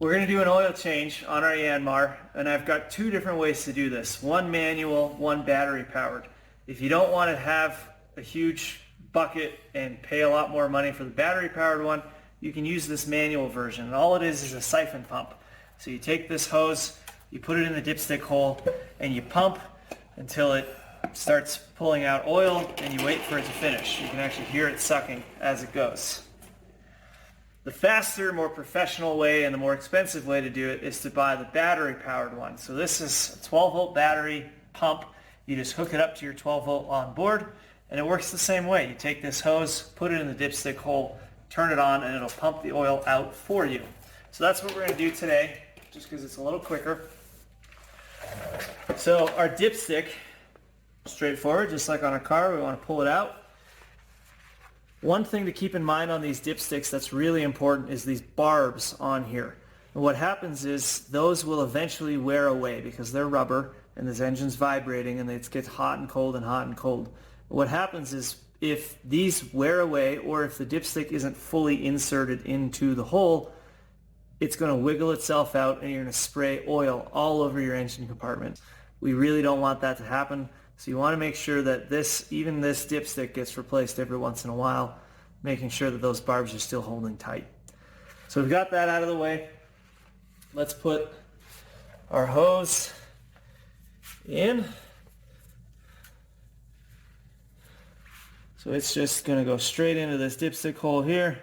We're going to do an oil change on our Yanmar, and I've got two different ways to do this. One manual, one battery powered. If you don't want to have a huge bucket and pay a lot more money for the battery powered one, you can use this manual version. And all it is a siphon pump. So you take this hose, you put it in the dipstick hole, and you pump until it starts pulling out oil, and you wait for it to finish. You can actually hear it sucking as it goes. The faster, more professional way and the more expensive way to do it is to buy the battery powered one. So this is a 12 volt battery pump. You just hook it up to your 12 volt on board and it works the same way. You take this hose, put it in the dipstick hole, turn it on, and it'll pump the oil out for you. So that's what we're going to do today, just because it's a little quicker. So our dipstick, straightforward, just like on a car, we want to pull it out. One thing to keep in mind on these dipsticks that's really important is these barbs on here. And what happens is those will eventually wear away because they're rubber and this engine's vibrating and it gets hot and cold and hot and cold. What happens is if these wear away or if the dipstick isn't fully inserted into the hole, it's going to wiggle itself out and you're going to spray oil all over your engine compartment. We really don't want that to happen. So you want to make sure that even this dipstick gets replaced every once in a while, making sure that those barbs are still holding tight. So we've got that out of the way. Let's put our hose in. So it's just going to go straight into this dipstick hole here.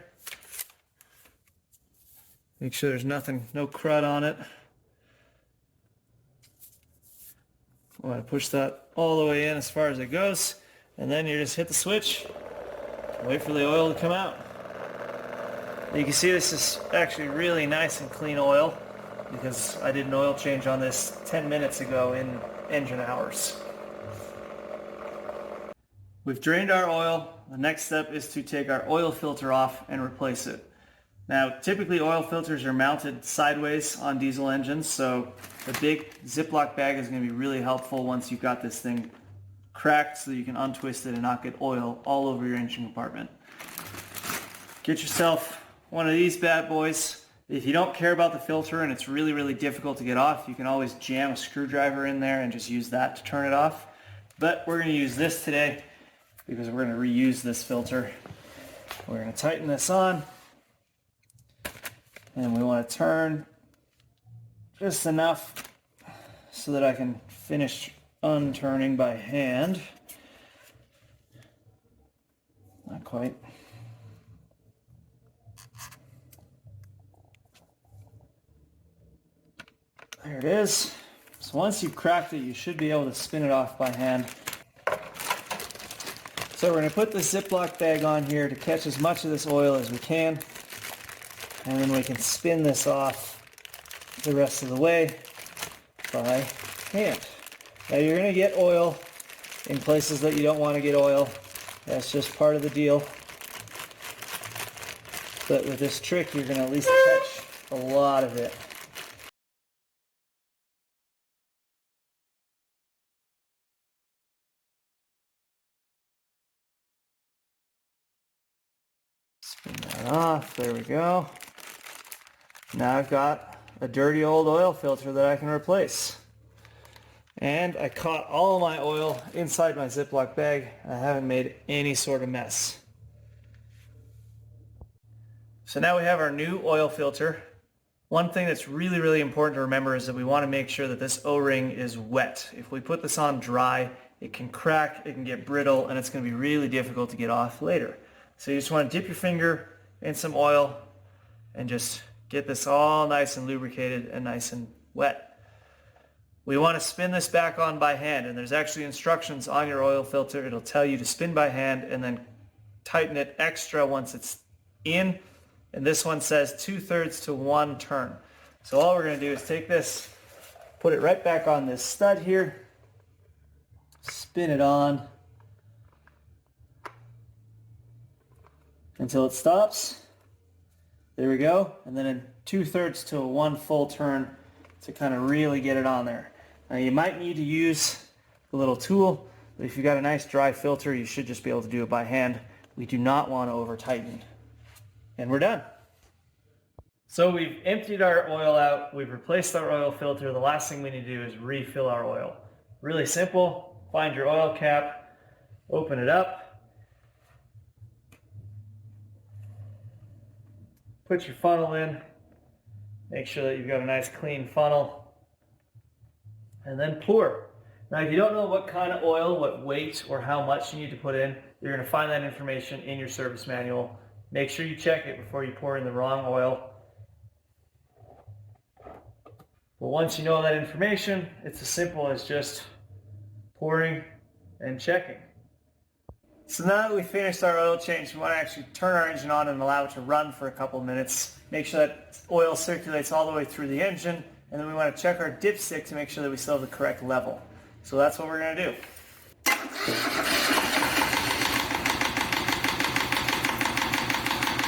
Make sure there's no crud on it. I want to push that all the way in as far as it goes, and then you just hit the switch, wait for the oil to come out. You can see this is actually really nice and clean oil because I did an oil change on this 10 minutes ago in engine hours. We've drained our oil. The next step is to take our oil filter off and replace it. Now, typically oil filters are mounted sideways on diesel engines, so the big Ziploc bag is going to be really helpful once you've got this thing cracked so you can untwist it and not get oil all over your engine compartment. Get yourself one of these bad boys. If you don't care about the filter and it's really, really difficult to get off, you can always jam a screwdriver in there and just use that to turn it off. But we're going to use this today because we're going to reuse this filter. We're going to tighten this on. And we want to turn just enough so that I can finish unturning by hand. Not quite. There it is. So once you've cracked it, you should be able to spin it off by hand. So we're going to put the Ziploc bag on here to catch as much of this oil as we can. And then we can spin this off the rest of the way by hand. Now you're going to get oil in places that you don't want to get oil. That's just part of the deal. But with this trick, you're going to at least catch a lot of it. Spin that off. There we go. Now I've got a dirty old oil filter that I can replace. And I caught all my oil inside my Ziploc bag. I haven't made any sort of mess. So now we have our new oil filter. One thing that's really, really important to remember is that we want to make sure that this O-ring is wet. If we put this on dry, it can crack, it can get brittle, and it's going to be really difficult to get off later. So you just want to dip your finger in some oil and just get this all nice and lubricated and nice and wet. We want to spin this back on by hand, and there's actually instructions on your oil filter. It'll tell you to spin by hand and then tighten it extra once it's in. And this one says 2/3 to 1 turn. So all we're going to do is take this, put it right back on this stud here, spin it on until it stops. There we go. And then in 2/3 to 1 full turn to kind of really get it on there. Now you might need to use a little tool, but if you've got a nice dry filter, you should just be able to do it by hand. We do not want to over tighten. And we're done. So we've emptied our oil out, we've replaced our oil filter. The last thing we need to do is refill our oil. Really simple. Find your oil cap, open it up, put your funnel in, make sure that you've got a nice clean funnel, and then pour. Now if you don't know what kind of oil, what weight, or how much you need to put in, you're going to find that information in your service manual. Make sure you check it before you pour in the wrong oil. But once you know that information, it's as simple as just pouring and checking. So now that we've finished our oil change, we want to actually turn our engine on and allow it to run for a couple of minutes. Make sure that oil circulates all the way through the engine, and then we want to check our dipstick to make sure that we still have the correct level. So that's what we're going to do.